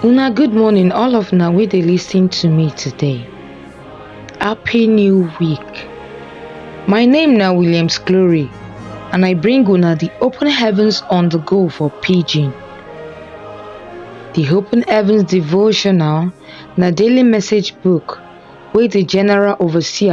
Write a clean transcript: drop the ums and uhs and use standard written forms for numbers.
Una good morning all of una wey dey lis ten to me today. Happy new week. My name na Williams Glory and I bring una the Open Heavens on the go for Pidgin. The Open Heavens Devotional na daily message book wey the General Overseer